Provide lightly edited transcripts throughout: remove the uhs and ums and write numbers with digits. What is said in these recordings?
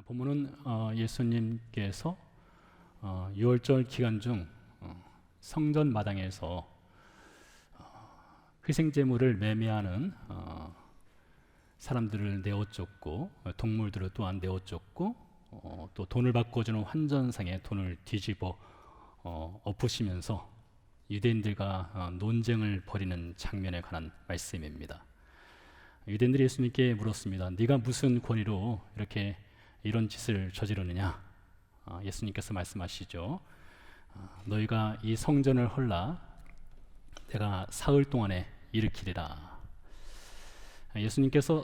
본문은 예수님께서 6월절 기간 중 성전 마당에서 희생제물을 매매하는 사람들을 내어쫓고 동물들을 또한 내어쫓고 또 돈을 바꿔주는 환전상에 돈을 뒤집어 엎으시면서 유대인들과 논쟁을 벌이는 장면에 관한 말씀입니다. 유대인들이 예수님께 물었습니다. 네가 무슨 권위로 이렇게 이런 짓을 저지르느냐? 예수님께서 말씀하시죠. 너희가 이 성전을 헐라 내가 사흘 동안에 일으키리라. 예수님께서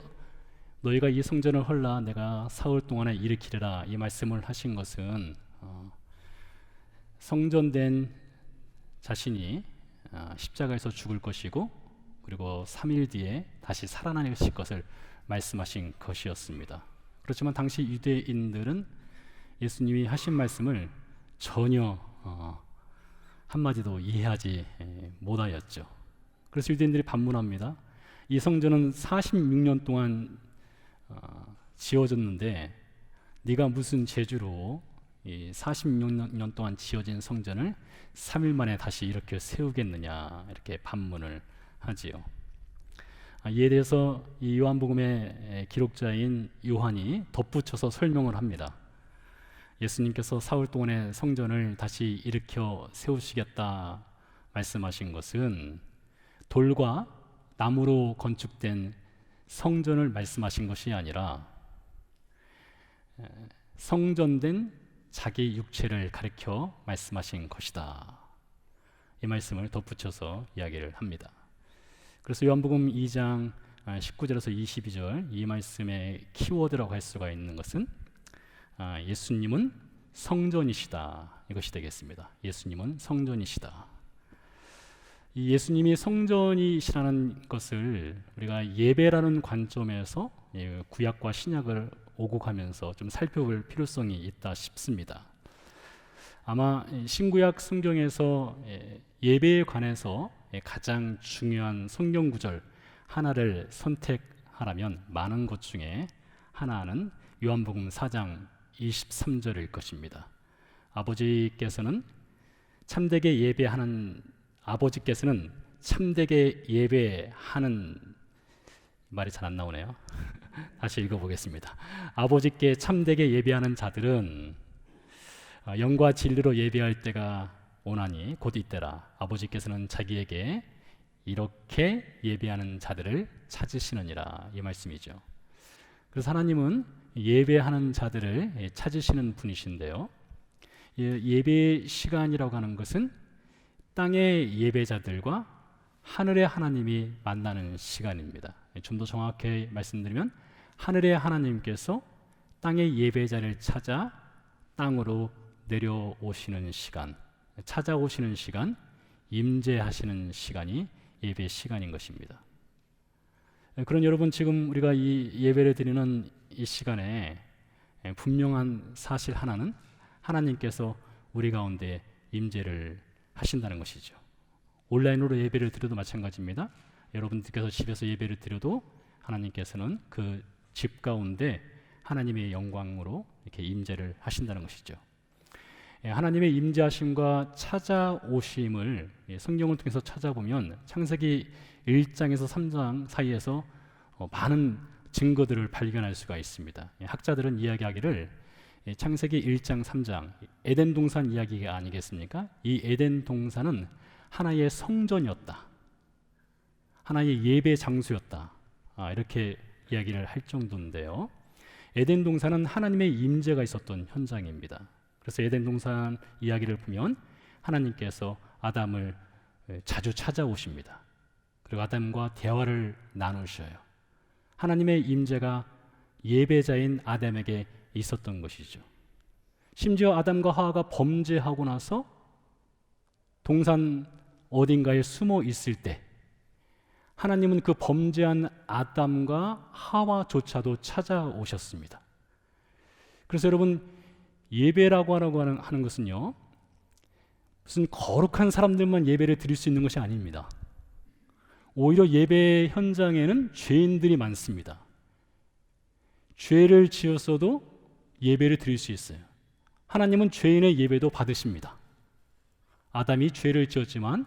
너희가 이 성전을 헐라 내가 사흘 동안에 일으키리라 이 말씀을 하신 것은 성전된 자신이 십자가에서 죽을 것이고 그리고 3일 뒤에 다시 살아나실 것을 말씀하신 것이었습니다. 그렇지만 당시 유대인들은 예수님이 하신 말씀을 전혀 한마디도 이해하지 못하였죠. 그래서 유대인들이 반문합니다. 이 성전은 46년 동안 지어졌는데 네가 무슨 재주로 이 46년 동안 지어진 성전을 3일 만에 다시 이렇게 세우겠느냐 이렇게 반문을 하지요. 이에 대해서 이 요한복음의 기록자인 요한이 덧붙여서 설명을 합니다. 예수님께서 사흘 동안의 성전을 다시 일으켜 세우시겠다 말씀하신 것은 돌과 나무로 건축된 성전을 말씀하신 것이 아니라 성전된 자기 육체를 가리켜 말씀하신 것이다. 이 말씀을 덧붙여서 이야기를 합니다. 그래서 요한복음 2장 19절에서 22절 이 말씀의 키워드라고 할 수가 있는 것은 예수님은 성전이시다 이것이 되겠습니다. 예수님은 성전이시다. 이 예수님이 성전이시라는 것을 우리가 예배라는 관점에서 구약과 신약을 오고 가면서 좀 살펴볼 필요성이 있다 싶습니다. 아마 신구약 성경에서 예배에 관해서 가장 중요한 성경 구절 하나를 선택하라면 많은 것 중에 하나는 요한복음 4장 23절일 것입니다. 아버지께서는 참되게 예배하는 말이 잘 안 나오네요. 다시 읽어보겠습니다. 아버지께 참되게 예배하는 자들은 영과 진리로 예배할 때가 오나니 곧 이때라. 아버지께서는 자기에게 이렇게 예배하는 자들을 찾으시느니라. 이 말씀이죠. 그래서 하나님은 예배하는 자들을 찾으시는 분이신데요. 예배 시간이라고 하는 것은 땅의 예배자들과 하늘의 하나님이 만나는 시간입니다. 좀 더 정확히 말씀드리면 하늘의 하나님께서 땅의 예배자를 찾아 땅으로 내려오시는 시간, 찾아오시는 시간, 임재하시는 시간이 예배 시간인 것입니다. 그런 여러분, 지금 우리가 이 예배를 드리는 이 시간에 분명한 사실 하나는 하나님께서 우리 가운데 임재를 하신다는 것이죠. 온라인으로 예배를 드려도 마찬가지입니다. 여러분들께서 집에서 예배를 드려도 하나님께서는 그 집 가운데 하나님의 영광으로 이렇게 임재를 하신다는 것이죠. 하나님의 임재하심과 찾아오심을 성경을 통해서 찾아보면 창세기 1장에서 3장 사이에서 많은 증거들을 발견할 수가 있습니다. 학자들은 이야기하기를 창세기 1장 3장 에덴 동산 이야기가 아니겠습니까? 이 에덴 동산은 하나의 성전이었다. 하나의 예배 장소였다. 이렇게 이야기를 할 정도인데요. 에덴 동산은 하나님의 임재가 있었던 현장입니다. 그래서 에덴 동산 이야기를 보면 하나님께서 아담을 자주 찾아오십니다. 그리고 아담과 대화를 나누셔요. 하나님의 임재가 예배자인 아담에게 있었던 것이죠. 심지어 아담과 하와가 범죄하고 나서 동산 어딘가에 숨어 있을 때 하나님은 그 범죄한 아담과 하와조차도 찾아오셨습니다. 그래서 여러분, 예배라고 하는 것은요, 무슨 거룩한 사람들만 예배를 드릴 수 있는 것이 아닙니다. 오히려 예배 현장에는 죄인들이 많습니다. 죄를 지었어도 예배를 드릴 수 있어요. 하나님은 죄인의 예배도 받으십니다. 아담이 죄를 지었지만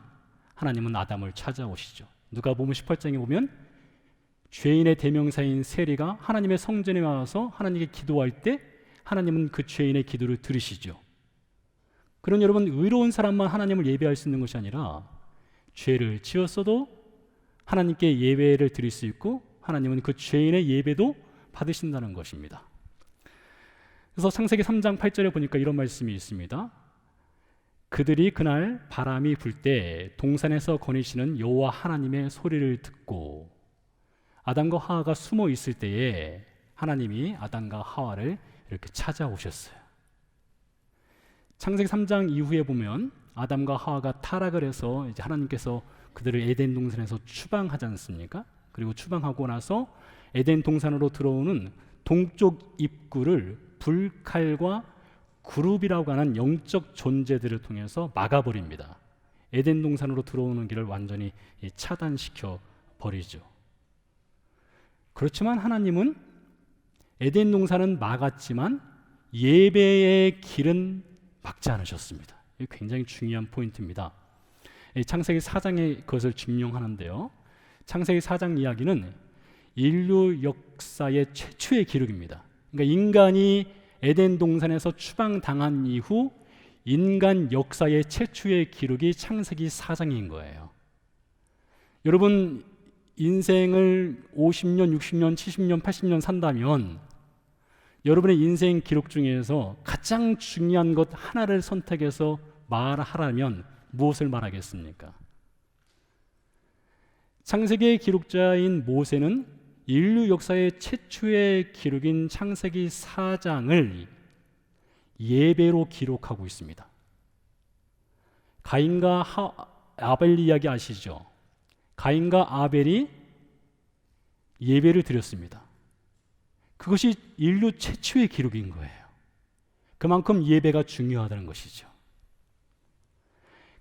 하나님은 아담을 찾아오시죠. 누가복음 18장에 보면 죄인의 대명사인 세리가 하나님의 성전에 와서 하나님께 기도할 때 하나님은 그 죄인의 기도를 들으시죠. 그런 여러분, 의로운 사람만 하나님을 예배할 수 있는 것이 아니라 죄를 지었어도 하나님께 예배를 드릴 수 있고 하나님은 그 죄인의 예배도 받으신다는 것입니다. 그래서 창세기 3장 8절에 보니까 이런 말씀이 있습니다. 그들이 그날 바람이 불 때 동산에서 거니시는 여호와 하나님의 소리를 듣고 아담과 하와가 숨어 있을 때에 하나님이 아담과 하와를 이렇게 찾아오셨어요. 창세기 3장 이후에 보면 아담과 하와가 타락을 해서 이제 하나님께서 그들을 에덴 동산에서 추방하지 않습니까? 그리고 추방하고 나서 에덴 동산으로 들어오는 동쪽 입구를 불칼과 그룹이라고 하는 영적 존재들을 통해서 막아버립니다. 에덴 동산으로 들어오는 길을 완전히 차단시켜 버리죠. 그렇지만 하나님은 에덴 동산은 막았지만 예배의 길은 막지 않으셨습니다. 이게 굉장히 중요한 포인트입니다. 창세기 4장에 그것을 증명하는데요. 창세기 4장 이야기는 인류 역사의 최초의 기록입니다. 그러니까 인간이 에덴 동산에서 추방당한 이후 인간 역사의 최초의 기록이 창세기 4장인 거예요. 여러분, 인생을 50년, 60년, 70년, 80년 산다면 여러분의 인생 기록 중에서 가장 중요한 것 하나를 선택해서 말하라면 무엇을 말하겠습니까? 창세기의 기록자인 모세는 인류 역사의 최초의 기록인 창세기 4장을 예배로 기록하고 있습니다. 가인과 아벨 이야기 아시죠? 가인과 아벨이 예배를 드렸습니다. 그것이 인류 최초의 기록인 거예요. 그만큼 예배가 중요하다는 것이죠.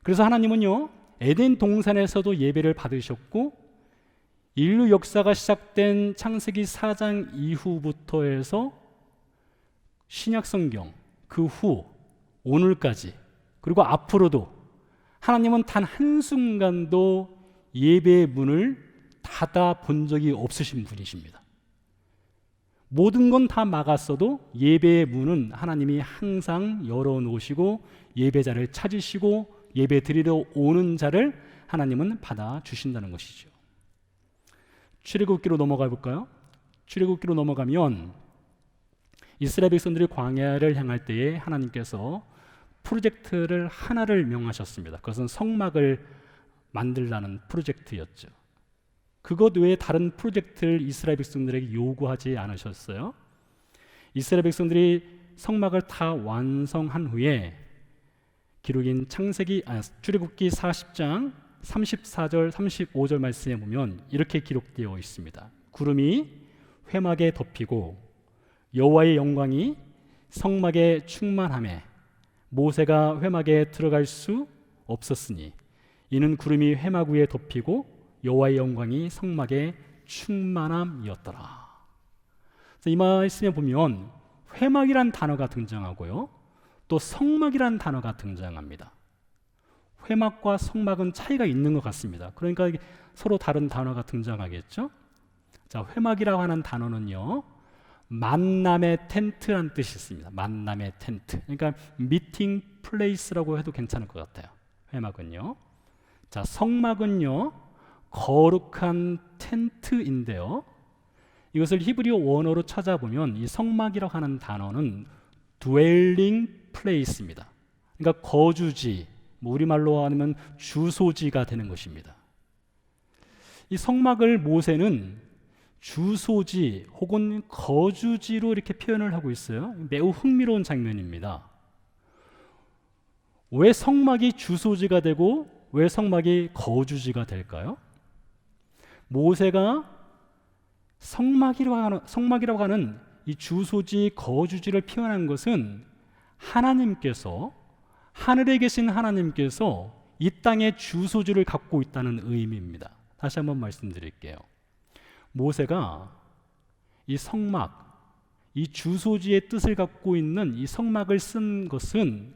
그래서 하나님은요, 에덴 동산에서도 예배를 받으셨고 인류 역사가 시작된 창세기 4장 이후부터 해서 신약 성경 그 후 오늘까지 그리고 앞으로도 하나님은 단 한순간도 예배의 문을 닫아 본 적이 없으신 분이십니다. 모든 건 다 막았어도 예배의 문은 하나님이 항상 열어놓으시고 예배자를 찾으시고 예배 드리러 오는 자를 하나님은 받아주신다는 것이죠. 출애굽기로 넘어가 볼까요? 출애굽기로 넘어가면 이스라엘 백성들이 광야를 향할 때에 하나님께서 프로젝트를 하나를 명하셨습니다. 그것은 성막을 만들라는 프로젝트였죠. 그것 외에 다른 프로젝트를 이스라엘 백성들에게 요구하지 않으셨어요. 이스라엘 백성들이 성막을 다 완성한 후에 기록인 출애굽기 40장 34절 35절 말씀에 보면 이렇게 기록되어 있습니다. 구름이 회막에 덮이고 여호와의 영광이 성막에 충만하매 모세가 회막에 들어갈 수 없었으니 이는 구름이 회막 위에 덮이고 여호와의 영광이 성막에 충만함이었더라. 그래서 이 말씀에 보면 회막이란 단어가 등장하고요, 또 성막이란 단어가 등장합니다. 회막과 성막은 차이가 있는 것 같습니다. 그러니까 서로 다른 단어가 등장하겠죠. 자, 회막이라고 하는 단어는요, 만남의 텐트라는 뜻이 있습니다. 만남의 텐트. 그러니까 미팅 플레이스라고 해도 괜찮을 것 같아요. 회막은요. 자, 성막은요, 거룩한 텐트인데요. 이것을 히브리어 원어로 찾아보면 이 성막이라고 하는 단어는 dwelling place입니다. 그러니까 거주지, 우리말로 하면 주소지가 되는 것입니다. 이 성막을 모세는 주소지 혹은 거주지로 이렇게 표현을 하고 있어요. 매우 흥미로운 장면입니다. 왜 성막이 주소지가 되고 왜 성막이 거주지가 될까요? 모세가 성막이라고 하는 이 주소지, 거주지를 표현한 것은 하나님께서, 하늘에 계신 하나님께서 이 땅에 주소지를 갖고 있다는 의미입니다. 다시 한번 말씀드릴게요. 모세가 이 성막, 이 주소지의 뜻을 갖고 있는 이 성막을 쓴 것은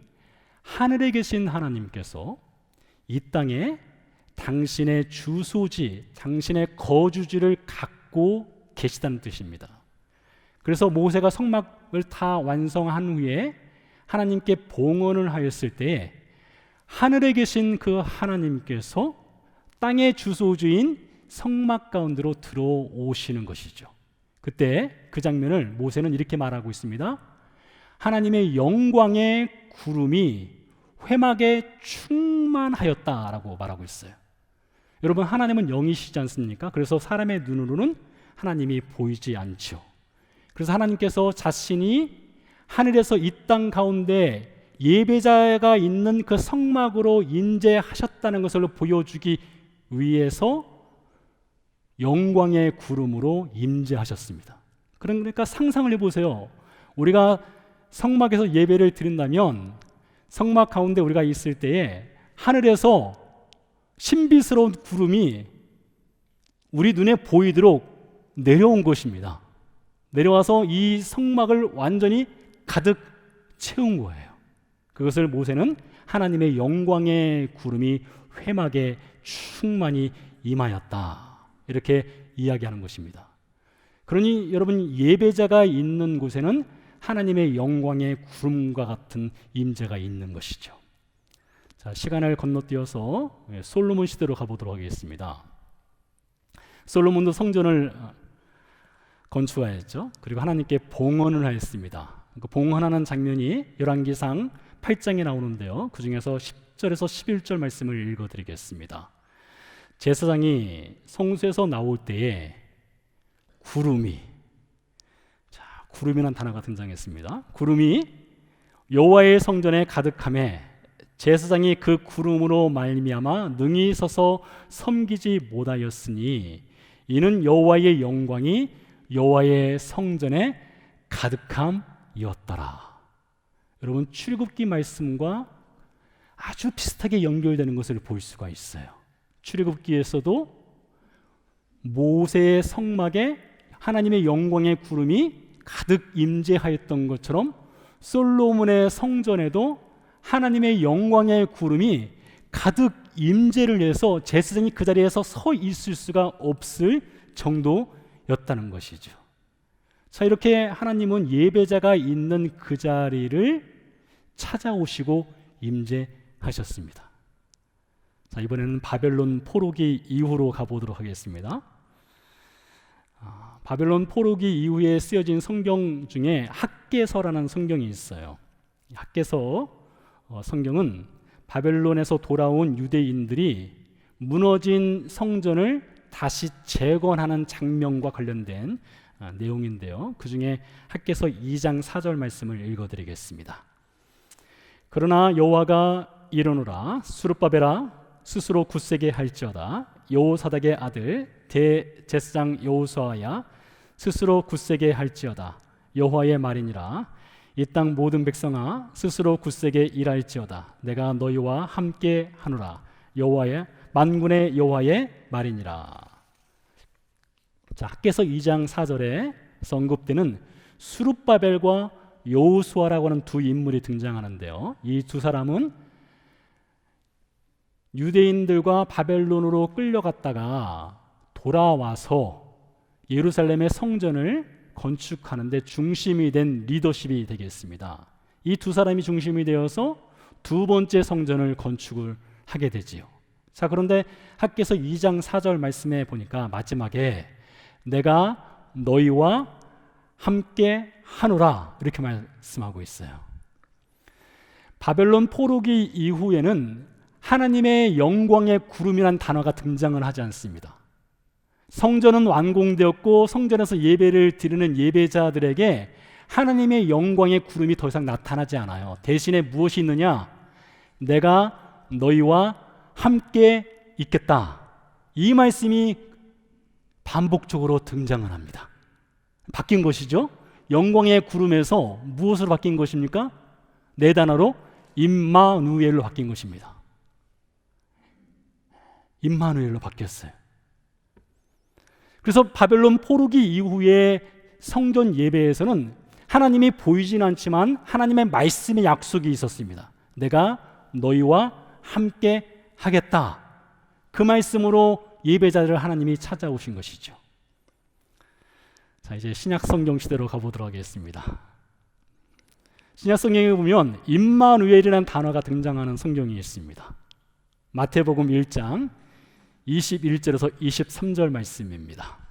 하늘에 계신 하나님께서 이 땅에 당신의 주소지, 당신의 거주지를 갖고 계시다는 뜻입니다. 그래서 모세가 성막을 다 완성한 후에 하나님께 봉헌을 하였을 때에 하늘에 계신 그 하나님께서 땅의 주소지인 성막 가운데로 들어오시는 것이죠. 그때 그 장면을 모세는 이렇게 말하고 있습니다. 하나님의 영광의 구름이 회막에 충만하였다라고 말하고 있어요. 여러분, 하나님은 영이시지 않습니까? 그래서 사람의 눈으로는 하나님이 보이지 않죠. 그래서 하나님께서 자신이 하늘에서 이 땅 가운데 예배자가 있는 그 성막으로 임재하셨다는 것을 보여주기 위해서 영광의 구름으로 임재하셨습니다. 그러니까 상상을 해보세요. 우리가 성막에서 예배를 드린다면 성막 가운데 우리가 있을 때에 하늘에서 신비스러운 구름이 우리 눈에 보이도록 내려온 것입니다. 내려와서 이 성막을 완전히 가득 채운 거예요. 그것을 모세는 하나님의 영광의 구름이 회막에 충만히 임하였다, 이렇게 이야기하는 것입니다. 그러니 여러분, 예배자가 있는 곳에는 하나님의 영광의 구름과 같은 임재가 있는 것이죠. 자, 시간을 건너뛰어서 솔로몬 시대로 가보도록 하겠습니다. 솔로몬도 성전을 건축하였죠. 그리고 하나님께 봉헌을 하였습니다. 그 봉헌하는 장면이 열왕기상 8장에 나오는데요. 그 중에서 10절에서 11절 말씀을 읽어드리겠습니다. 제사장이 성소에서 나올 때에 구름이, 자, 구름이라는 단어가 등장했습니다. 구름이 여호와의 성전에 가득하매 제사장이 그 구름으로 말미암아 능히 서서 섬기지 못하였으니 이는 여호와의 영광이 여호와의 성전에 가득함이었더라. 여러분, 출애굽기 말씀과 아주 비슷하게 연결되는 것을 볼 수가 있어요. 출애굽기에서도 모세의 성막에 하나님의 영광의 구름이 가득 임재하였던 것처럼 솔로몬의 성전에도 하나님의 영광의 구름이 가득 임재를 해서 제사장이 그 자리에서 서 있을 수가 없을 정도였다는 것이죠. 자, 이렇게 하나님은 예배자가 있는 그 자리를 찾아오시고 임재하셨습니다. 자, 이번에는 바벨론 포로기 이후로 가보도록 하겠습니다. 바벨론 포로기 이후에 쓰여진 성경 중에 학개서라는 성경이 있어요. 학개서 성경은 바벨론에서 돌아온 유대인들이 무너진 성전을 다시 재건하는 장면과 관련된 내용인데요. 그 중에 학개서 2장 4절 말씀을 읽어드리겠습니다. 그러나 여호와가 이르노라, 수룹바벨아 스스로 굳세게 할지어다. 여호사닥의 아들 대제사장 여호수아야 스스로 굳세게 할지어다. 여호와의 말이니라. 이 땅 모든 백성아 스스로 굳세게 일할지어다. 내가 너희와 함께 하노라. 여호와의 만군의 여호와의 말이니라. 자, 학개서 2장 4절에 언급되는 수룹바벨과 여호수아라고 하는 두 인물이 등장하는데요. 이 두 사람은 유대인들과 바벨론으로 끌려갔다가 돌아와서 예루살렘의 성전을 건축하는데 중심이 된 리더십이 되겠습니다. 이 두 사람이 중심이 되어서 두 번째 성전을 건축을 하게 되지요. 자, 그런데 학개서 2장 4절 말씀에 보니까 마지막에 내가 너희와 함께 하노라, 이렇게 말씀하고 있어요. 바벨론 포로기 이후에는 하나님의 영광의 구름이라는 단어가 등장을 하지 않습니다. 성전은 완공되었고 성전에서 예배를 드리는 예배자들에게 하나님의 영광의 구름이 더 이상 나타나지 않아요. 대신에 무엇이 있느냐? 내가 너희와 함께 있겠다. 이 말씀이 반복적으로 등장을 합니다. 바뀐 것이죠. 영광의 구름에서 무엇으로 바뀐 것입니까? 네 단어로 임마누엘로 바뀐 것입니다. 임마누엘로 바뀌었어요. 그래서 바벨론 포로기 이후에 성전 예배에서는 하나님이 보이진 않지만 하나님의 말씀의 약속이 있었습니다. 내가 너희와 함께 하겠다. 그 말씀으로 예배자를 하나님이 찾아오신 것이죠. 자, 이제 신약 성경 시대로 가보도록 하겠습니다. 신약 성경에 보면 임마누엘이라는 단어가 등장하는 성경이 있습니다. 마태복음 1장 21절에서 23절 말씀입니다.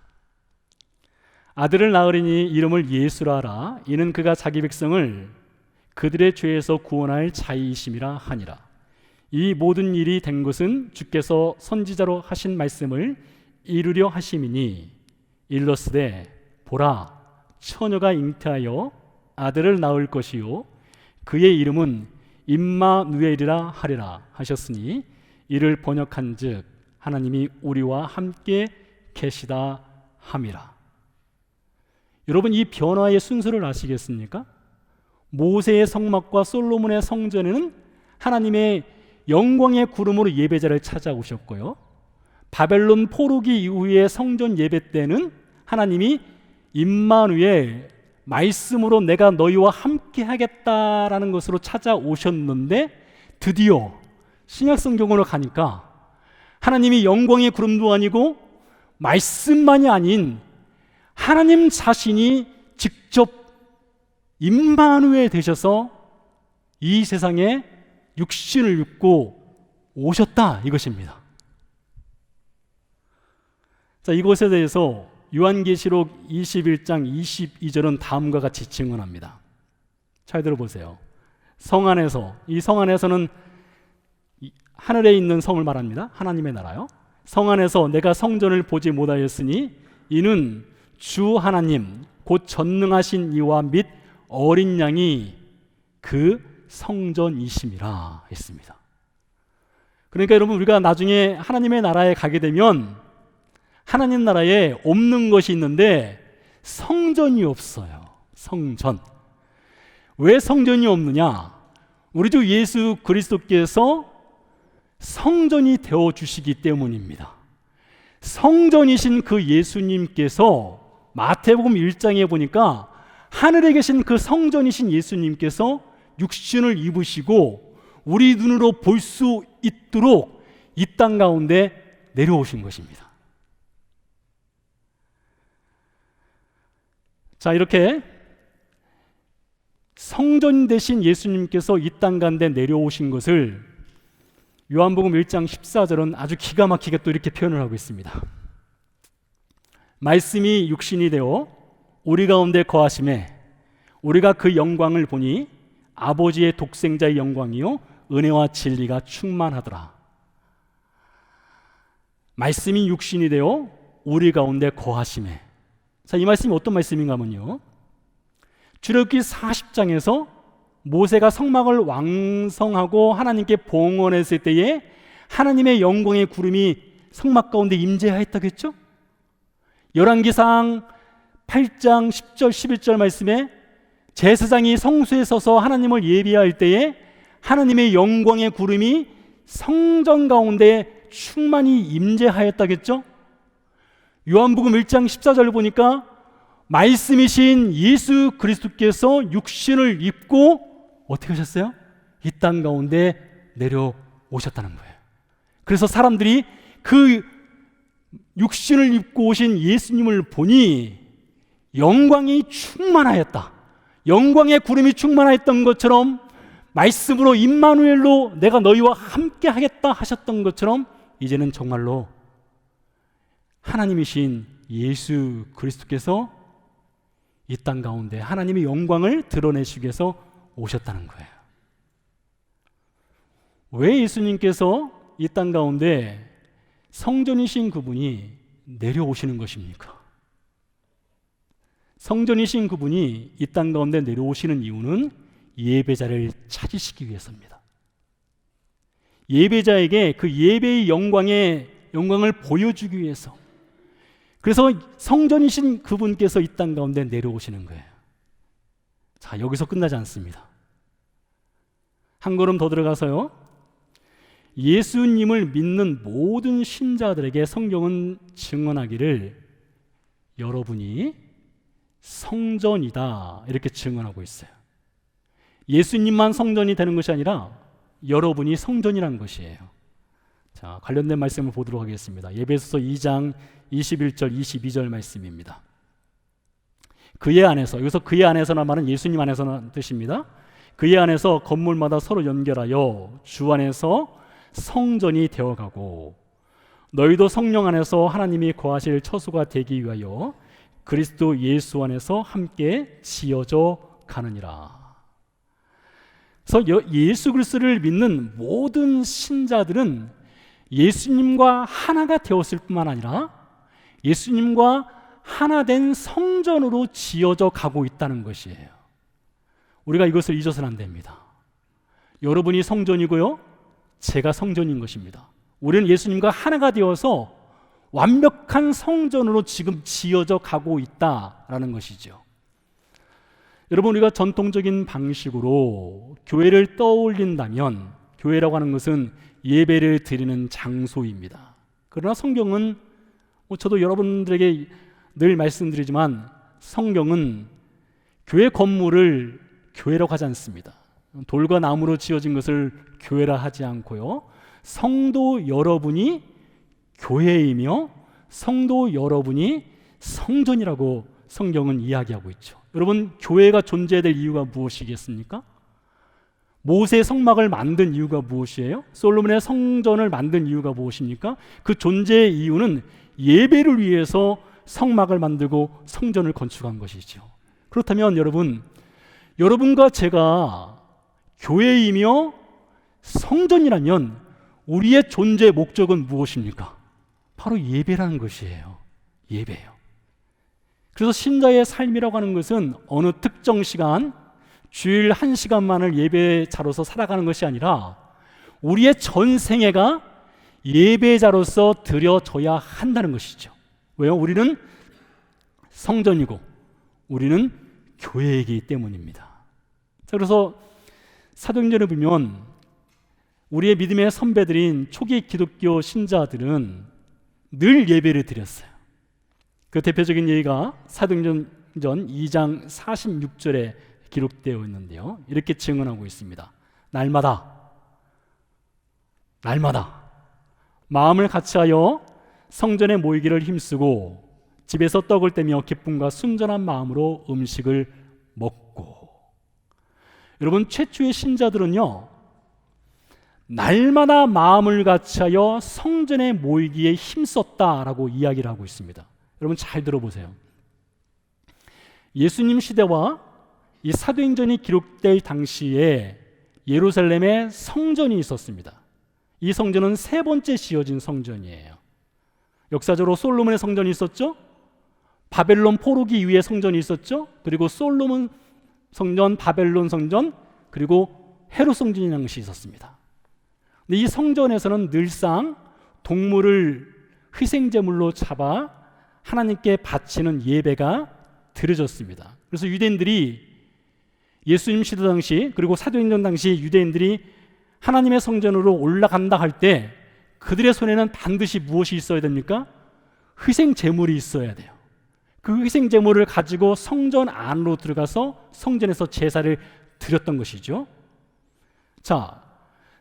아들을 낳으리니 이름을 예수라 하라. 이는 그가 자기 백성을 그들의 죄에서 구원할 자이심이라 하니라. 이 모든 일이 된 것은 주께서 선지자로 하신 말씀을 이루려 하심이니 일러스되 보라 처녀가 잉태하여 아들을 낳을 것이요 그의 이름은 임마누엘이라 하리라 하셨으니 이를 번역한즉 하나님이 우리와 함께 계시다 함이라. 여러분, 이 변화의 순서를 아시겠습니까? 모세의 성막과 솔로몬의 성전에는 하나님의 영광의 구름으로 예배자를 찾아오셨고요, 바벨론 포로기 이후의 성전 예배 때는 하나님이 임마누엘, 말씀으로 내가 너희와 함께 하겠다라는 것으로 찾아오셨는데, 드디어 신약 성경으로 가니까 하나님이 영광의 구름도 아니고 말씀만이 아닌 하나님 자신이 직접 임마누엘 되셔서 이 세상에 육신을 입고 오셨다, 이것입니다. 자, 이것에 대해서 요한계시록 21장 22절은 다음과 같이 증언합니다. 잘 들어보세요. 성 안에서, 이 성 안에서는 하늘에 있는 성을 말합니다. 하나님의 나라요. 성 안에서 내가 성전을 보지 못하였으니 이는 주 하나님 곧 전능하신 이와 및 어린 양이 그 성전이심이라 했습니다. 그러니까 여러분, 우리가 나중에 하나님의 나라에 가게 되면 하나님 나라에 없는 것이 있는데 성전이 없어요. 성전. 왜 성전이 없느냐? 우리 주 예수 그리스도께서 성전이 되어 주시기 때문입니다. 성전이신 그 예수님께서 마태복음 1장에 보니까 하늘에 계신 그 성전이신 예수님께서 육신을 입으시고 우리 눈으로 볼 수 있도록 이 땅 가운데 내려오신 것입니다. 자, 이렇게 성전 되신 예수님께서 이 땅 가운데 내려오신 것을 요한복음 1장 14절은 아주 기가 막히게 또 이렇게 표현을 하고 있습니다. 말씀이 육신이 되어 우리 가운데 거하심에 우리가 그 영광을 보니 아버지의 독생자의 영광이요 은혜와 진리가 충만하더라. 말씀이 육신이 되어 우리 가운데 거하심에. 자, 이 말씀이 어떤 말씀인가 하면요, 출애굽기 40장에서 모세가 성막을 완성하고 하나님께 봉헌했을 때에 하나님의 영광의 구름이 성막 가운데 임재하였다고 했죠. 열왕기상 8장 10절 11절 말씀에 제사장이 성소에 서서 하나님을 예배할 때에 하나님의 영광의 구름이 성전 가운데 충만히 임재하였다겠죠. 요한복음 1장 14절을 보니까 말씀이신 예수 그리스도께서 육신을 입고 어떻게 하셨어요? 이 땅 가운데 내려오셨다는 거예요. 그래서 사람들이 그 육신을 입고 오신 예수님을 보니 영광이 충만하였다. 영광의 구름이 충만하였던 것처럼 말씀으로 임마누엘로 내가 너희와 함께 하겠다 하셨던 것처럼 이제는 정말로 하나님이신 예수 그리스도께서 이 땅 가운데 하나님의 영광을 드러내시기 위해서 오셨다는 거예요. 왜 예수님께서 이 땅 가운데 성전이신 그분이 내려오시는 것입니까? 성전이신 그분이 이 땅 가운데 내려오시는 이유는 예배자를 찾으시기 위해서입니다. 예배자에게 그 예배의 영광을 보여주기 위해서. 그래서 성전이신 그분께서 이 땅 가운데 내려오시는 거예요. 자, 여기서 끝나지 않습니다. 한 걸음 더 들어가서요, 예수님을 믿는 모든 신자들에게 성경은 증언하기를 여러분이 성전이다 이렇게 증언하고 있어요. 예수님만 성전이 되는 것이 아니라 여러분이 성전이라는 것이에요. 자, 관련된 말씀을 보도록 하겠습니다. 에베소서 2장 21절 22절 말씀입니다. 그의 안에서, 여기서 그의 안에서란 말은 예수님 안에서는 뜻입니다. 그의 안에서 건물마다 서로 연결하여 주 안에서 성전이 되어가고 너희도 성령 안에서 하나님이 거하실 처소가 되기 위하여 그리스도 예수 안에서 함께 지어져 가느니라. 그래서 예수 그리스도를 믿는 모든 신자들은 예수님과 하나가 되었을 뿐만 아니라 예수님과 하나 된 성전으로 지어져 가고 있다는 것이에요. 우리가 이것을 잊어서는 안 됩니다. 여러분이 성전이고요, 제가 성전인 것입니다. 우리는 예수님과 하나가 되어서 완벽한 성전으로 지금 지어져 가고 있다라는 것이죠. 여러분, 우리가 전통적인 방식으로 교회를 떠올린다면 교회라고 하는 것은 예배를 드리는 장소입니다. 그러나 성경은 저도 여러분들에게 늘 말씀드리지만 성경은 교회 건물을 교회라고 하지 않습니다. 돌과 나무로 지어진 것을 교회라 하지 않고요, 성도 여러분이 교회이며 성도 여러분이 성전이라고 성경은 이야기하고 있죠. 여러분, 교회가 존재해야 될 이유가 무엇이겠습니까? 모세의 성막을 만든 이유가 무엇이에요? 솔로몬의 성전을 만든 이유가 무엇입니까? 그 존재의 이유는 예배를 위해서 성막을 만들고 성전을 건축한 것이죠. 그렇다면 여러분과 제가 교회이며 성전이라면 우리의 존재 목적은 무엇입니까? 바로 예배라는 것이에요. 예배예요. 그래서 신자의 삶이라고 하는 것은 어느 특정 시간, 주일 1시간만을 예배자로서 살아가는 것이 아니라 우리의 전생애가 예배자로서 드려져야 한다는 것이죠. 왜요? 우리는 성전이고 우리는 교회이기 때문입니다. 자, 그래서 사도행전을 보면 우리의 믿음의 선배들인 초기 기독교 신자들은 늘 예배를 드렸어요. 그 대표적인 예가 사도행전 2장 46절에 기록되어 있는데요, 이렇게 증언하고 있습니다. 날마다 마음을 같이하여 성전에 모이기를 힘쓰고 집에서 떡을 떼며 기쁨과 순전한 마음으로 음식을 먹고. 여러분, 최초의 신자들은요, 날마다 마음을 같이하여 성전에 모이기에 힘썼다라고 이야기를 하고 있습니다. 여러분, 잘 들어보세요. 예수님 시대와 이 사도행전이 기록될 당시에 예루살렘에 성전이 있었습니다. 이 성전은 세 번째 지어진 성전이에요. 역사적으로 솔로몬의 성전이 있었죠, 바벨론 포로기 이후에 성전이 있었죠, 그리고 솔로몬 성전, 바벨론 성전, 그리고 헤롯 성전이라는 것이 있었습니다. 근데 이 성전에서는 늘상 동물을 희생제물로 잡아 하나님께 바치는 예배가 드려졌습니다. 그래서 유대인들이 예수님 시대 당시, 그리고 사도행전 당시 유대인들이 하나님의 성전으로 올라간다 할 때 그들의 손에는 반드시 무엇이 있어야 됩니까? 희생제물이 있어야 돼요. 그 희생제물을 가지고 성전 안으로 들어가서 성전에서 제사를 드렸던 것이죠. 자,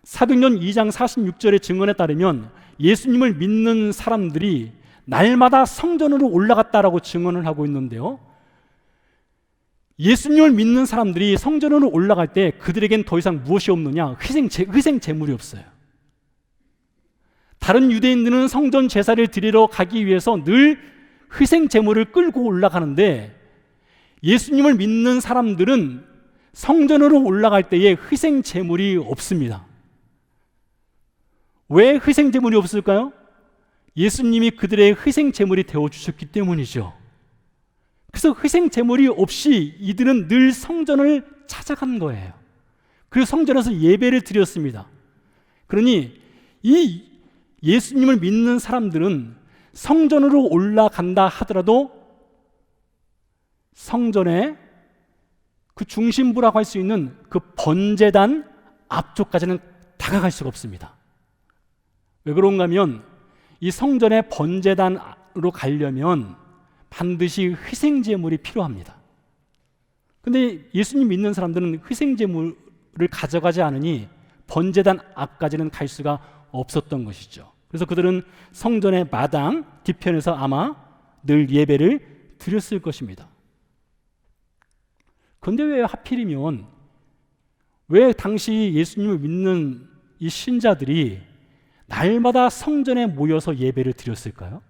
사도행전 2장 46절의 증언에 따르면 예수님을 믿는 사람들이 날마다 성전으로 올라갔다라고 증언을 하고 있는데요, 예수님을 믿는 사람들이 성전으로 올라갈 때 그들에겐 더 이상 무엇이 없느냐? 희생제물이 없어요. 다른 유대인들은 성전 제사를 드리러 가기 위해서 늘 희생제물을 끌고 올라가는데 예수님을 믿는 사람들은 성전으로 올라갈 때에 희생제물이 없습니다. 왜 희생제물이 없을까요? 예수님이 그들의 희생제물이 되어주셨기 때문이죠. 그래서 희생제물이 없이 이들은 늘 성전을 찾아간 거예요. 그리고 성전에서 예배를 드렸습니다. 그러니 이 예수님을 믿는 사람들은 성전으로 올라간다 하더라도 성전의 그 중심부라고 할 수 있는 그 번제단 앞쪽까지는 다가갈 수가 없습니다. 왜 그런가 하면 이 성전의 번제단으로 가려면 반드시 희생제물이 필요합니다. 근데 예수님 믿는 사람들은 희생제물을 가져가지 않으니 번제단 앞까지는 갈 수가 없었던 것이죠. 그래서 그들은 성전의 마당 뒤편에서 아마 늘 예배를 드렸을 것입니다. 그런데 왜 하필이면 왜 당시 예수님을 믿는 이 신자들이 날마다 성전에 모여서 예배를 드렸을까요?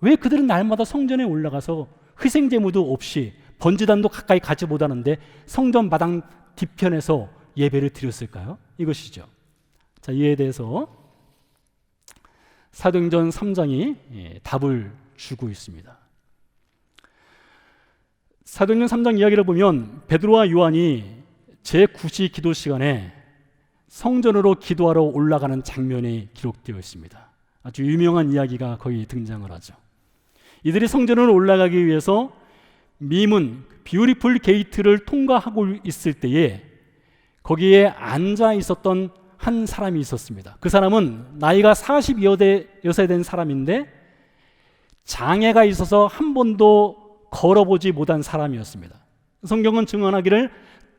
왜 그들은 날마다 성전에 올라가서 희생제물도 없이 번제단도 가까이 가지 못하는데 성전 마당 뒤편에서 예배를 드렸을까요? 이것이죠. 자, 이에 대해서 사도행전 3장이 답을 주고 있습니다. 사도행전 3장 이야기를 보면 베드로와 요한이 제9시 기도 시간에 성전으로 기도하러 올라가는 장면이 기록되어 있습니다. 아주 유명한 이야기가 거의 등장을 하죠. 이들이 성전으로 올라가기 위해서 미문 뷰티풀 게이트를 통과하고 있을 때에 거기에 앉아 있었던 한 사람이 있었습니다. 그 사람은 나이가 42세 된 사람인데 장애가 있어서 한 번도 걸어보지 못한 사람이었습니다. 성경은 증언하기를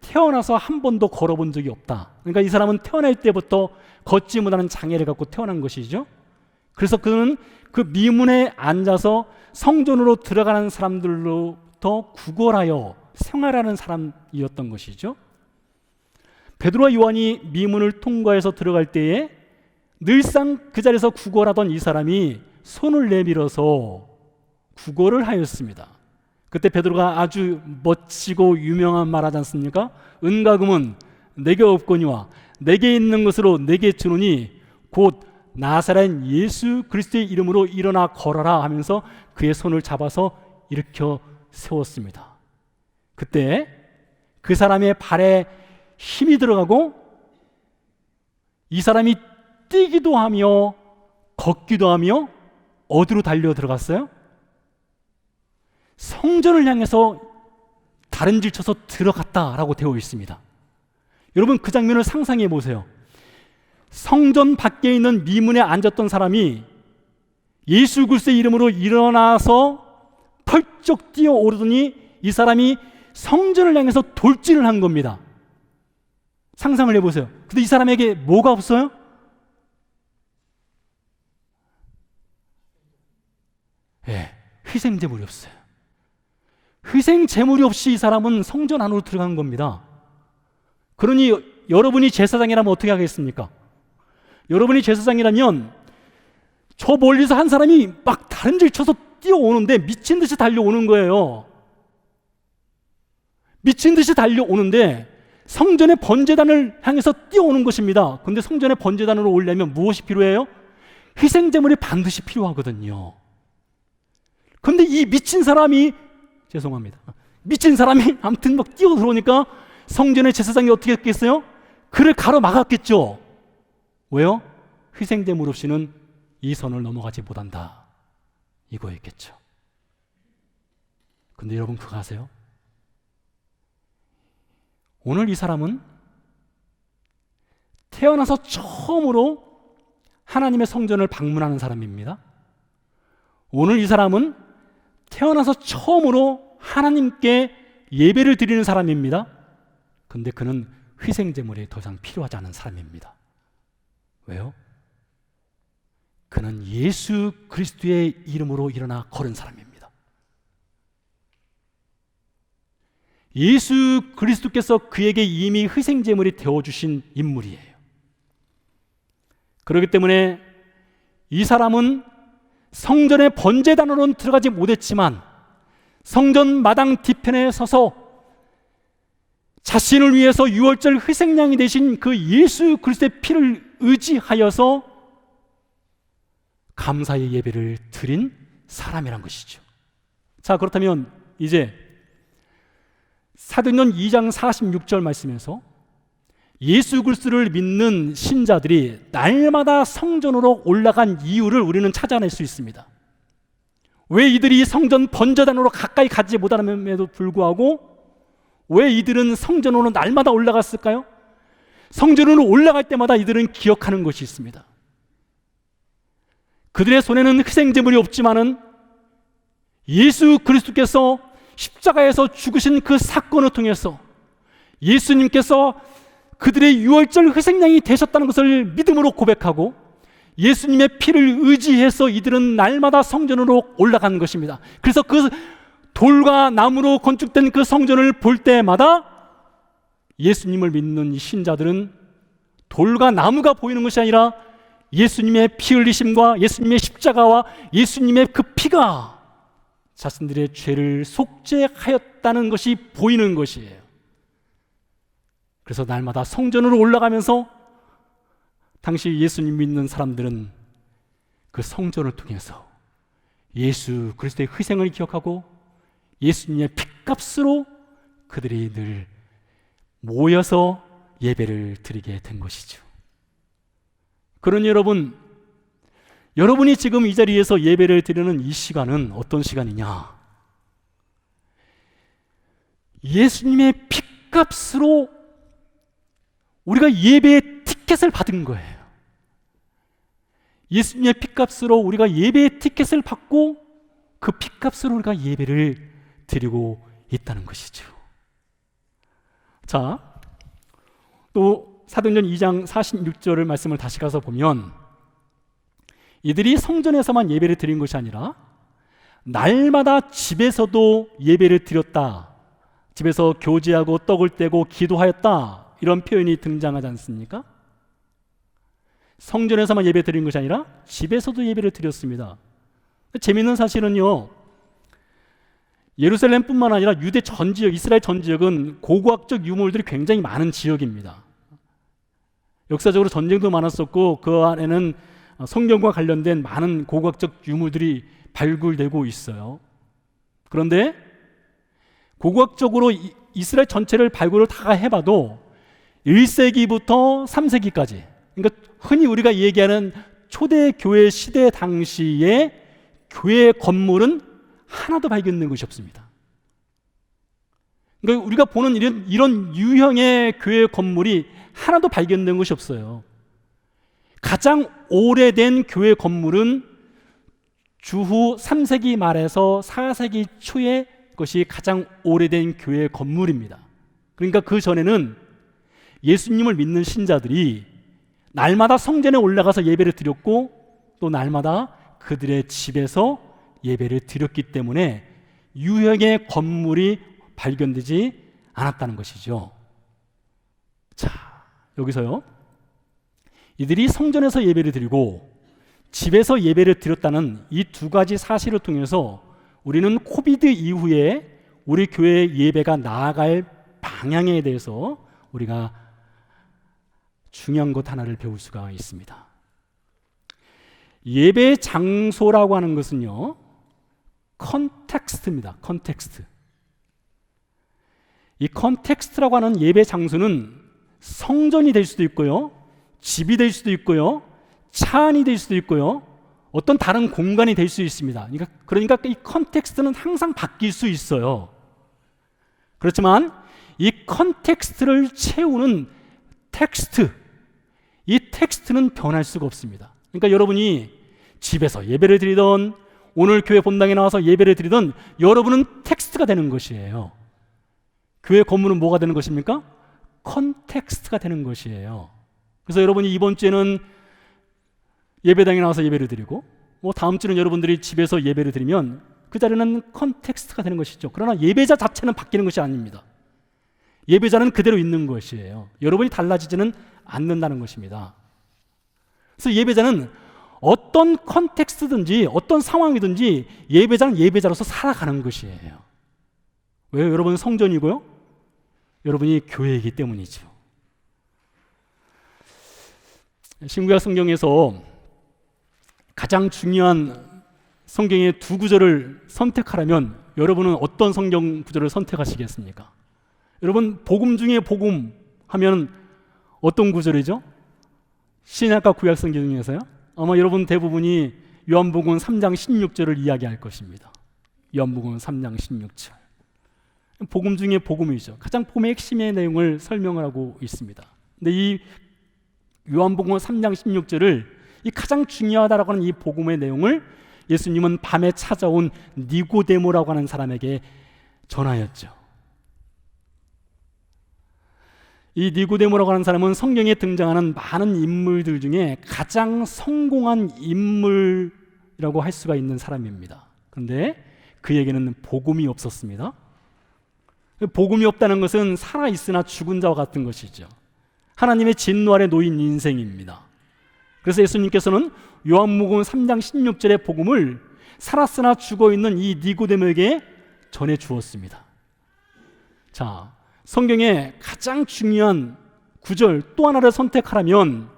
태어나서 한 번도 걸어본 적이 없다. 그러니까 이 사람은 태어날 때부터 걷지 못하는 장애를 갖고 태어난 것이죠. 그래서 그는 그 미문에 앉아서 성전으로 들어가는 사람들로부터 구걸하여 생활하는 사람이었던 것이죠. 베드로와 요한이 미문을 통과해서 들어갈 때에 늘상 그 자리에서 구걸하던 이 사람이 손을 내밀어서 구걸을 하였습니다. 그때 베드로가 아주 멋지고 유명한 말 하지 않습니까? 은과 금은 내게 없거니와 내게 있는 것으로 내게 주노니 곧 나사렛 예수 그리스도의 이름으로 일어나 걸어라 하면서 그의 손을 잡아서 일으켜 세웠습니다. 그때 그 사람의 발에 힘이 들어가고 이 사람이 뛰기도 하며 걷기도 하며 어디로 달려 들어갔어요? 성전을 향해서 다른 질 쳐서 들어갔다라고 되어 있습니다. 여러분 그 장면을 상상해 보세요. 성전 밖에 있는 미문에 앉았던 사람이 예수 그리스도의 이름으로 일어나서 펄쩍 뛰어오르더니 이 사람이 성전을 향해서 돌진을 한 겁니다. 상상을 해보세요. 근데 이 사람에게 뭐가 없어요? 희생제물이 없어요. 희생제물이 없이 이 사람은 성전 안으로 들어간 겁니다. 그러니 여러분이 제사장이라면 어떻게 하겠습니까? 여러분이 제사장이라면 저 멀리서 한 사람이 막 다른 질 쳐서 뛰어오는데 미친 듯이 달려오는 거예요. 미친 듯이 달려오는데 성전의 번제단을 향해서 뛰어오는 것입니다. 그런데 성전의 번제단으로 오려면 무엇이 필요해요? 희생제물이 반드시 필요하거든요. 그런데 이 미친 사람이 아무튼 막 뛰어 들어오니까 성전의 제사장이 어떻게 했겠어요? 그를 가로막았겠죠. 왜요? 희생제물 없이는 이 선을 넘어가지 못한다, 이거였겠죠. 근데 여러분 그거 아세요? 오늘 이 사람은 태어나서 처음으로 하나님의 성전을 방문하는 사람입니다. 오늘 이 사람은 태어나서 처음으로 하나님께 예배를 드리는 사람입니다. 근데 그는 희생제물이 더 이상 필요하지 않은 사람입니다. 왜요? 그는 예수 그리스도의 이름으로 일어나 걸은 사람입니다. 예수 그리스도께서 그에게 이미 희생제물이 되어주신 인물이에요. 그렇기 때문에 이 사람은 성전의 번제단으로는 들어가지 못했지만 성전 마당 뒤편에 서서 자신을 위해서 유월절 희생양이 되신 그 예수 그리스도의 피를 의지하여서 감사의 예배를 드린 사람이란 것이죠. 자, 그렇다면 이제 사도행전 2장 46절 말씀에서 예수 그리스도를 믿는 신자들이 날마다 성전으로 올라간 이유를 우리는 찾아낼 수 있습니다. 왜 이들이 성전 번제단으로 가까이 가지 못함에도 불구하고 왜 이들은 성전으로 날마다 올라갔을까요? 성전으로 올라갈 때마다 이들은 기억하는 것이 있습니다. 그들의 손에는 희생제물이 없지만은 예수 그리스도께서 십자가에서 죽으신 그 사건을 통해서 예수님께서 그들의 유월절 희생양이 되셨다는 것을 믿음으로 고백하고 예수님의 피를 의지해서 이들은 날마다 성전으로 올라간 것입니다. 그래서 그 돌과 나무로 건축된 그 성전을 볼 때마다 예수님을 믿는 신자들은 돌과 나무가 보이는 것이 아니라 예수님의 피 흘리심과 예수님의 십자가와 예수님의 그 피가 자신들의 죄를 속죄하였다는 것이 보이는 것이에요. 그래서 날마다 성전으로 올라가면서 당시 예수님 믿는 사람들은 그 성전을 통해서 예수 그리스도의 희생을 기억하고 예수님의 핏값으로 그들이 늘 모여서 예배를 드리게 된 것이죠. 그러니 여러분이 지금 이 자리에서 예배를 드리는 이 시간은 어떤 시간이냐? 예수님의 핏값으로 우리가 예배의 티켓을 받은 거예요. 예수님의 핏값으로 우리가 예배의 티켓을 받고 그 핏값으로 우리가 예배를 드리고 있다는 것이죠. 자, 또 사도행전 2장 46절을 말씀을 다시 가서 보면 이들이 성전에서만 예배를 드린 것이 아니라 날마다 집에서도 예배를 드렸다. 집에서 교제하고 떡을 떼고 기도하였다. 이런 표현이 등장하지 않습니까? 성전에서만 예배 드린 것이 아니라 집에서도 예배를 드렸습니다. 재미있는 사실은요, 예루살렘뿐만 아니라 유대 전 지역, 이스라엘 전 지역은 고고학적 유물들이 굉장히 많은 지역입니다. 역사적으로 전쟁도 많았었고 그 안에는 성경과 관련된 많은 고고학적 유물들이 발굴되고 있어요. 그런데 고고학적으로 이스라엘 전체를 발굴을 다 해봐도 1세기부터 3세기까지, 그러니까 흔히 우리가 얘기하는 초대교회 시대 당시에 교회 건물은 하나도 발견된 것이 없습니다. 그러니까 우리가 보는 이런 유형의 교회 건물이 하나도 발견된 것이 없어요. 가장 오래된 교회 건물은 주후 3세기 말에서 4세기 초의 것이 가장 오래된 교회 건물입니다. 그러니까 그 전에는 예수님을 믿는 신자들이 날마다 성전에 올라가서 예배를 드렸고 또 날마다 그들의 집에서 예배를 드렸기 때문에 유형의 건물이 발견되지 않았다는 것이죠. 자, 여기서요, 이들이 성전에서 예배를 드리고 집에서 예배를 드렸다는 이 두 가지 사실을 통해서 우리는 코비드 이후에 우리 교회의 예배가 나아갈 방향에 대해서 우리가 중요한 것 하나를 배울 수가 있습니다. 예배 장소라고 하는 것은요, 컨텍스트입니다. 컨텍스트. 이 컨텍스트라고 하는 예배 장소는 성전이 될 수도 있고요, 집이 될 수도 있고요, 차 안이 될 수도 있고요, 어떤 다른 공간이 될 수 있습니다. 그러니까 이 컨텍스트는 항상 바뀔 수 있어요. 그렇지만 이 컨텍스트를 채우는 텍스트, 이 텍스트는 변할 수가 없습니다. 그러니까 여러분이 집에서 예배를 드리던 오늘 교회 본당에 나와서 예배를 드리던 여러분은 텍스트가 되는 것이에요. 교회 건물은 뭐가 되는 것입니까? 컨텍스트가 되는 것이에요. 그래서 여러분이 이번 주에는 예배당에 나와서 예배를 드리고 다음 주는 여러분들이 집에서 예배를 드리면 그 자리는 컨텍스트가 되는 것이죠. 그러나 예배자 자체는 바뀌는 것이 아닙니다. 예배자는 그대로 있는 것이에요. 여러분이 달라지지는 않는다는 것입니다. 그래서 예배자는 어떤 컨텍스트든지 어떤 상황이든지 예배자는 예배자로서 살아가는 것이에요. 왜요? 여러분은 성전이고요, 여러분이 교회이기 때문이죠. 신구약 성경에서 가장 중요한 성경의 두 구절을 선택하라면 여러분은 어떤 성경 구절을 선택하시겠습니까? 여러분, 복음 중에 복음 하면 어떤 구절이죠? 신약과 구약 성경 중에서요? 아마 여러분 대부분이 요한복음 3장 16절을 이야기할 것입니다. 요한복음 3장 16절. 복음 중에 복음이죠. 가장 복음의 핵심의 내용을 설명을 하고 있습니다. 근데 이 요한복음 3장 16절을 이 가장 중요하다라고 하는 이 복음의 내용을 예수님은 밤에 찾아온 니고데모라고 하는 사람에게 전하였죠. 이 니고데모라고 하는 사람은 성경에 등장하는 많은 인물들 중에 가장 성공한 인물이라고 할 수가 있는 사람입니다. 그런데 그에게는 복음이 없었습니다. 복음이 없다는 것은 살아있으나 죽은 자와 같은 것이죠. 하나님의 진노 아래 놓인 인생입니다. 그래서 예수님께서는 요한복음 3장 16절의 복음을 살았으나 죽어있는 이 니고데모에게 전해 주었습니다. 자, 성경의 가장 중요한 구절 또 하나를 선택하라면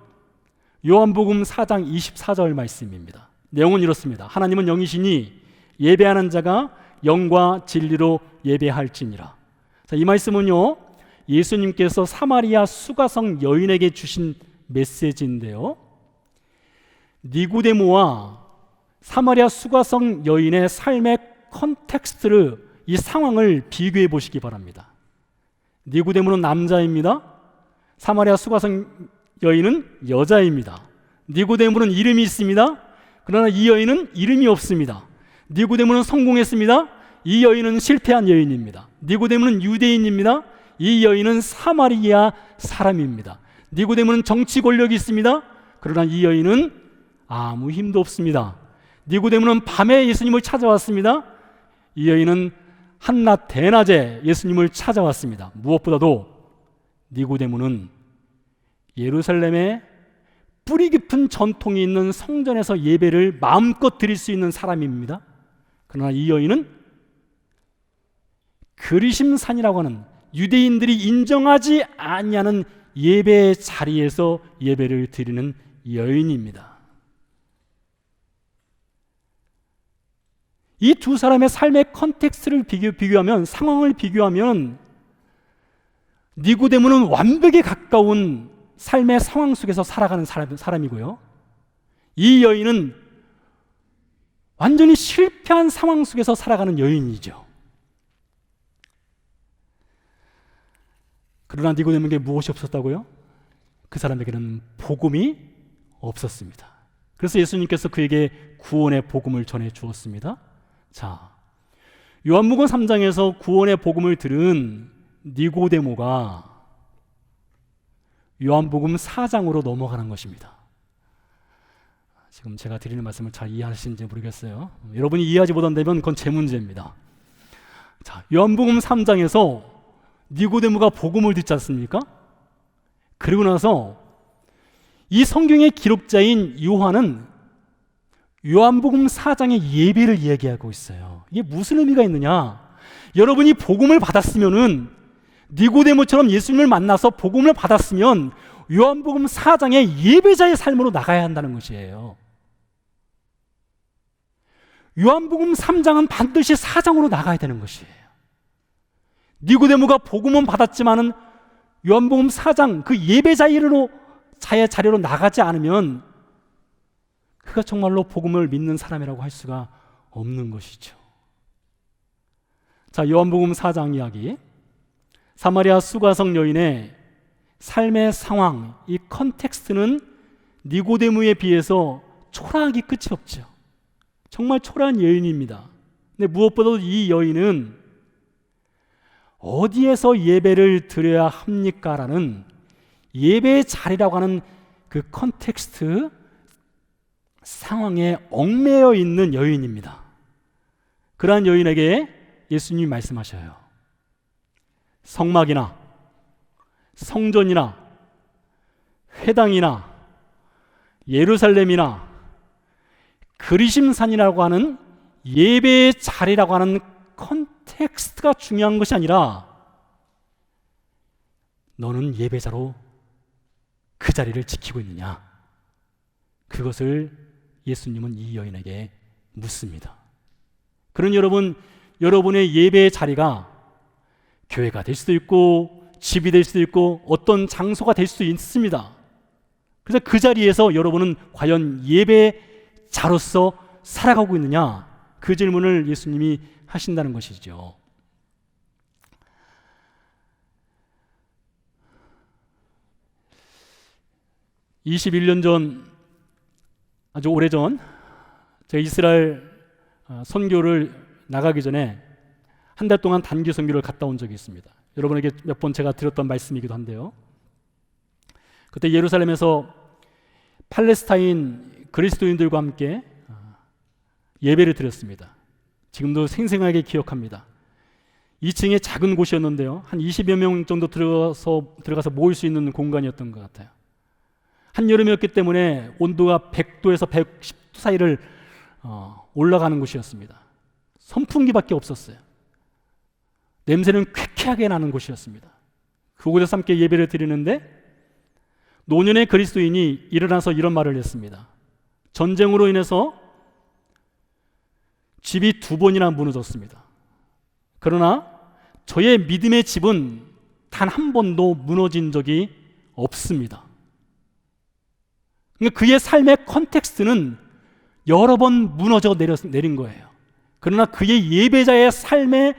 요한복음 4장 24절 말씀입니다. 내용은 이렇습니다. 하나님은 영이시니 예배하는 자가 영과 진리로 예배할지니라. 자, 이 말씀은요, 예수님께서 사마리아 수가성 여인에게 주신 메시지인데요, 니고데모와 사마리아 수가성 여인의 삶의 컨텍스트를, 이 상황을 비교해 보시기 바랍니다. 니고데모는 남자입니다. 사마리아 수가성 여인은 여자입니다. 니고데모는 이름이 있습니다. 그러나 이 여인은 이름이 없습니다. 니고데모는 성공했습니다. 이 여인은 실패한 여인입니다. 니고데모는 유대인입니다. 이 여인은 사마리아 사람입니다. 니고데모는 정치 권력이 있습니다. 그러나 이 여인은 아무 힘도 없습니다. 니고데모는 밤에 예수님을 찾아왔습니다. 이 여인은 한낮 대낮에 예수님을 찾아왔습니다. 무엇보다도 니고데모는 예루살렘에 뿌리 깊은 전통이 있는 성전에서 예배를 마음껏 드릴 수 있는 사람입니다. 그러나 이 여인은 그리심산이라고 하는 유대인들이 인정하지 아니하는 예배 자리에서 예배를 드리는 여인입니다. 이 두 사람의 삶의 컨텍스트를 비교하면, 상황을 비교하면 니고데모는 완벽에 가까운 삶의 상황 속에서 살아가는 사람이고요, 이 여인은 완전히 실패한 상황 속에서 살아가는 여인이죠. 그러나 니고데모에게 무엇이 없었다고요? 그 사람에게는 복음이 없었습니다. 그래서 예수님께서 그에게 구원의 복음을 전해 주었습니다. 자, 요한복음 3장에서 구원의 복음을 들은 니고데모가 요한복음 4장으로 넘어가는 것입니다. 지금 제가 드리는 말씀을 잘 이해하시는지 모르겠어요. 여러분이 이해하지 못한다면 그건 제 문제입니다. 자, 요한복음 3장에서 니고데모가 복음을 듣지 않습니까? 그리고 나서 이 성경의 기록자인 요한은 요한복음 4장의 예배를 이야기하고 있어요. 이게 무슨 의미가 있느냐? 여러분이 복음을 받았으면은, 니고데모처럼 예수님을 만나서 복음을 받았으면 요한복음 4장의 예배자의 삶으로 나가야 한다는 것이에요. 요한복음 3장은 반드시 4장으로 나가야 되는 것이에요. 니고데모가 복음은 받았지만은 요한복음 4장 그 예배자의 자리로 나가지 않으면 그가 정말로 복음을 믿는 사람이라고 할 수가 없는 것이죠. 자, 요한복음 4장 이야기, 사마리아 수가성 여인의 삶의 상황, 이 컨텍스트는 니고데모에 비해서 초라하기 끝이 없죠. 정말 초라한 여인입니다. 근데 무엇보다도 이 여인은 어디에서 예배를 드려야 합니까? 라는 예배의 자리라고 하는 그 컨텍스트, 상황에 얽매여 있는 여인입니다. 그러한 여인에게 예수님이 말씀하셔요. 성막이나 성전이나 회당이나 예루살렘이나 그리심산이라고 하는 예배의 자리라고 하는 컨텍스트가 중요한 것이 아니라 너는 예배자로 그 자리를 지키고 있느냐, 그것을 예수님은 이 여인에게 묻습니다. 그런 여러분의 예배의 자리가 교회가 될 수도 있고 집이 될 수도 있고 어떤 장소가 될 수도 있습니다. 그래서 그 자리에서 여러분은 과연 예배자로서 살아가고 있느냐, 그 질문을 예수님이 하신다는 것이죠. (21년) 전, 아주 오래전 제가 이스라엘 선교를 나가기 전에 한 달 동안 단기 선교를 갔다 온 적이 있습니다. 여러분에게 몇 번 제가 드렸던 말씀이기도 한데요. 그때 예루살렘에서 팔레스타인 그리스도인들과 함께 예배를 드렸습니다. 지금도 생생하게 기억합니다. 2층에 작은 곳이었는데요. 한 20여 명 정도 들어가서 모일 수 있는 공간이었던 것 같아요. 한여름이었기 때문에 온도가 100도에서 110도 사이를 올라가는 곳이었습니다. 선풍기밖에 없었어요. 냄새는 쾌쾌하게 나는 곳이었습니다. 그곳에서 함께 예배를 드리는데 노년의 그리스도인이 일어나서 이런 말을 했습니다. 전쟁으로 인해서 집이 2번이나 무너졌습니다. 그러나 저의 믿음의 집은 단 한 번도 무너진 적이 없습니다. 그의 삶의 컨텍스트는 여러 번 무너져 내린 거예요. 그러나 그의 예배자의 삶의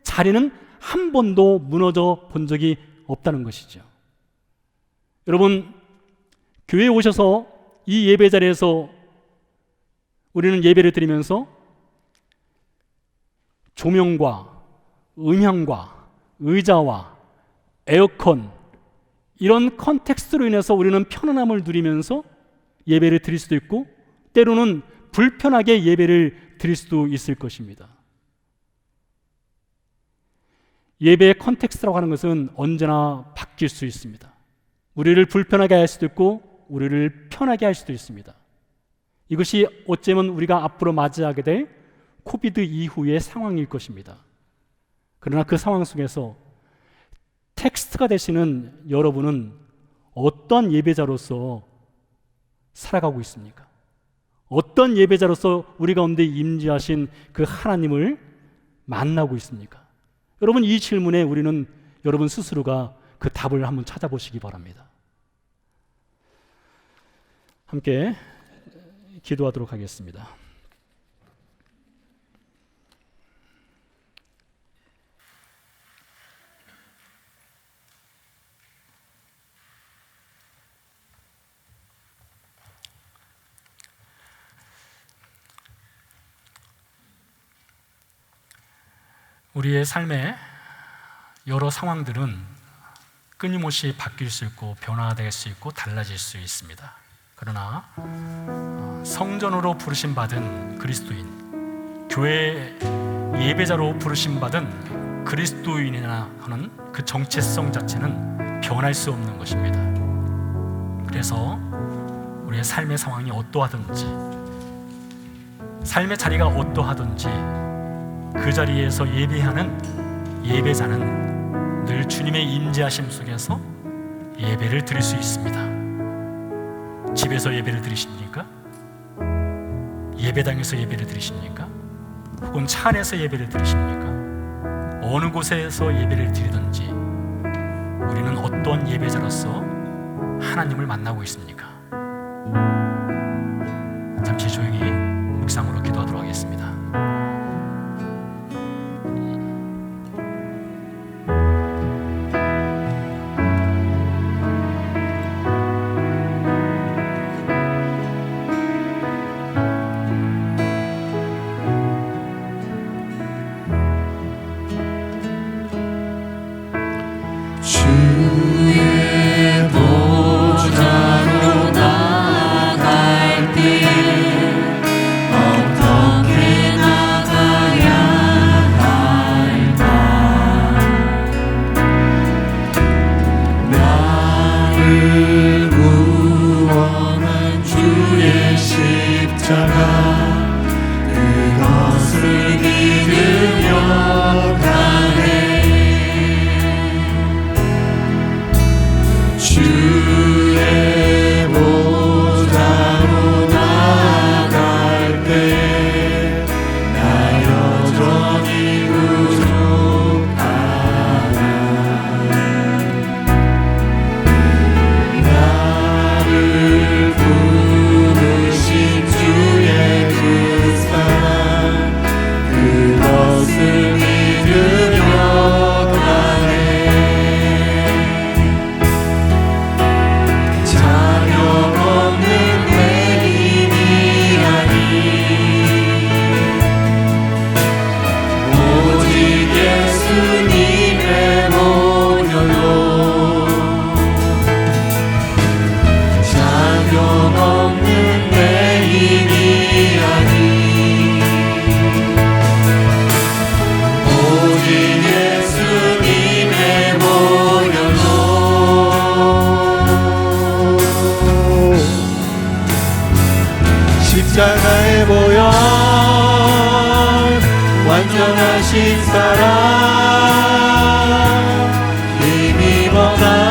자리는 한 번도 무너져 본 적이 없다는 것이죠. 여러분, 교회에 오셔서 이 예배 자리에서 우리는 예배를 드리면서 조명과 음향과 의자와 에어컨, 이런 컨텍스트로 인해서 우리는 편안함을 누리면서 예배를 드릴 수도 있고 때로는 불편하게 예배를 드릴 수도 있을 것입니다. 예배의 컨텍스트라고 하는 것은 언제나 바뀔 수 있습니다. 우리를 불편하게 할 수도 있고 우리를 편하게 할 수도 있습니다. 이것이 어쩌면 우리가 앞으로 맞이하게 될 코비드 이후의 상황일 것입니다. 그러나 그 상황 속에서 텍스트가 되시는 여러분은 어떤 예배자로서 살아가고 있습니까? 어떤 예배자로서 우리 가운데 임재하신 그 하나님을 만나고 있습니까? 여러분, 이 질문에 우리는 여러분 스스로가 그 답을 한번 찾아보시기 바랍니다. 함께 기도하도록 하겠습니다. 우리의 삶의 여러 상황들은 끊임없이 바뀔 수 있고 변화될 수 있고 달라질 수 있습니다. 그러나 성전으로 부르심 받은 그리스도인, 교회 예배자로 부르심 받은 그리스도인이나 하는 그 정체성 자체는 변할 수 없는 것입니다. 그래서 우리의 삶의 상황이 어떠하든지, 삶의 자리가 어떠하든지 그 자리에서 예배하는 예배자는 늘 주님의 임재하심 속에서 예배를 드릴 수 있습니다. 집에서 예배를 드리십니까? 예배당에서 예배를 드리십니까? 혹은 차 안에서 예배를 드리십니까? 어느 곳에서 예배를 드리든지 우리는 어떤 예배자로서 하나님을 만나고 있습니까? 잠시 조용히 묵상으로 기도하도록 하겠습니다. 주의 보좌로 완전하신 사랑 힘입어 나갑니다.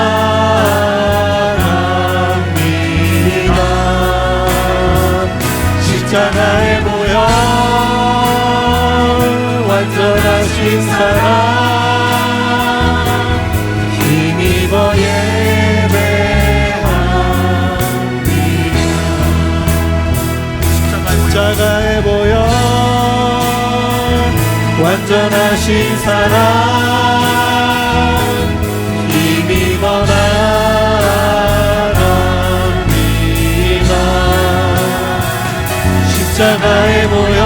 십자가의 보혈 완전하신 사랑 힘입어 예배합니다. 십자가의 보혈 완전하신 사랑 힘입어 나갑니다. 십자가의 보혈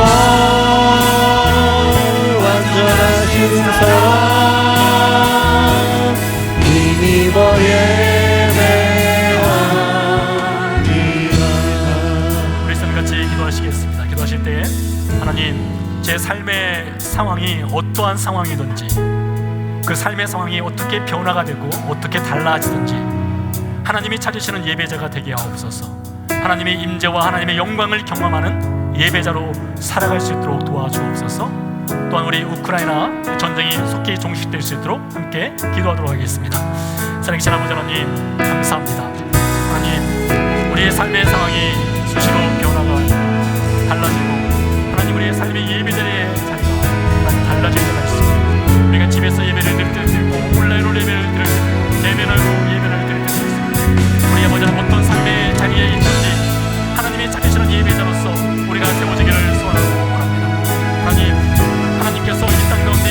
완전하신 사랑 힘입어 예배합니다. 우리 같이 기도하시겠습니다. 기도하실 때 하나님, 제 삶의 상황이 어떠한 상황이든지 그 삶의 상황이 어떻게 변화가 되고 어떻게 달라지든지 하나님이 찾으시는 예배자가 되게 하옵소서. 하나님의 임재와 하나님의 영광을 경험하는 예배자로 살아갈 수 있도록 도와주옵소서. 또한 우리 우크라이나 전쟁이 속히 종식될 수 있도록 함께 기도하도록 하겠습니다. 사랑하신 아버지 하나님, 감사합니다. 하나님, 우리의 삶의 상황이 수시로 변화가 달라지고 하나님, 우리의 삶의 예배자의 자리가 달라질 때가 있습니다. 우리가 집에서 예배를 드릴 때도 있고 온라인으로 예배를 드릴 때도 있고 대면으로 예배를 드릴 때도 있습니다. 우리 아버지는 어떤 삶의 자리에 있든지 하나님이 찾으시는 예배자로서 우리가 세워지기를 소원하고 원합니다. 하나님, 하나님께서 이 땅 가운데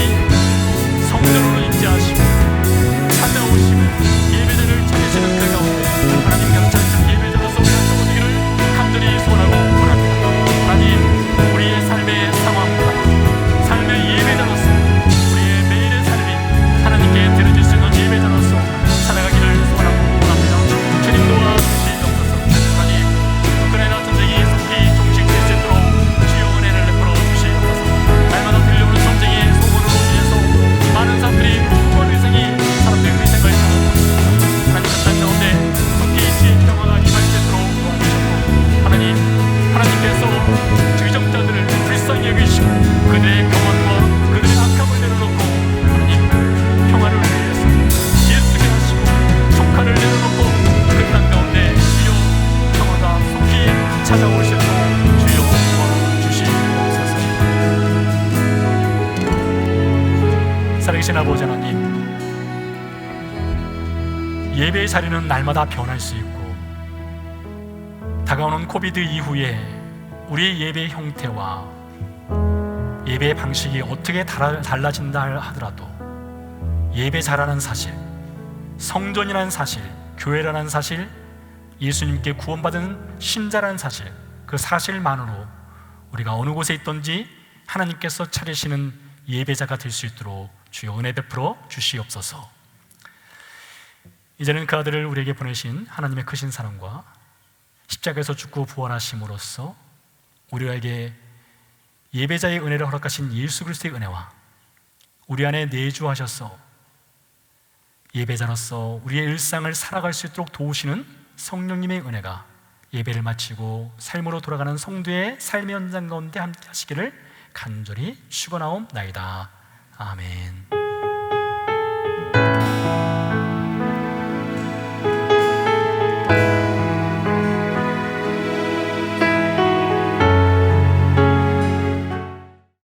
성전으로 임재하시고 찾아오시고 예배자를 찾으시는 그 가운데 하나님께서 찾으시는 예배자로서 우리가 세워지기를 간절히 소원하고 원합니다. 하나님, 우리의 삶의 상황과 삶의 예배자로서 우리의 매일의 삶이 하나님께 드려질 수 있는 예배자로서 살아가기를 소원하고 원합니다. 주님 도와주시옵소서. 하나님, 우크라이나 전쟁이 속히 종식될 수 있도록 주여 은혜를 베풀어 주시옵소서. 날마다 들려오는 전쟁의 소문으로 인해서 많은 사람들이 수많은 희생이 사람들의 희생을 당하고 하나님, 그 땅 가운데 속히 평화가 임할 수 있도록 도와주셨고 하나님, 하나님께서 주정자들을 불쌍히 여기시고 그들의 경험과 그들의 악함을 내려놓고 하나님, 평화를 위해서 예수께 하시고 조카를 내려놓고 그 땅 가운데 주여 평화가 속히 찾아오시도록 주여 도와주시옵소서. 살아계신 아버지 하나님, 예배의 자리는 날마다 변할 수 있고 다가오는 코비드 이후에 우리의 예배의 형태와 예배의 방식이 어떻게 달라진다 하더라도 예배자라는 사실, 성전이라는 사실, 교회라는 사실, 예수님께 구원받은 신자라는 사실, 그 사실만으로 우리가 어느 곳에 있든지 하나님께서 차리시는 예배자가 될 수 있도록 주여 은혜 베풀어 주시옵소서. 이제는 그 아들을 우리에게 보내신 하나님의 크신 사랑과 십자가에서 죽고 부활하심으로써 우리에게 예배자의 은혜를 허락하신 예수 그리스도의 은혜와 우리 안에 내주하셔서 예배자로서 우리의 일상을 살아갈 수 있도록 도우시는 성령님의 은혜가 예배를 마치고 삶으로 돌아가는 성도의 삶의 현장 가운데 함께 하시기를 간절히 축원하옵나이다. 아멘.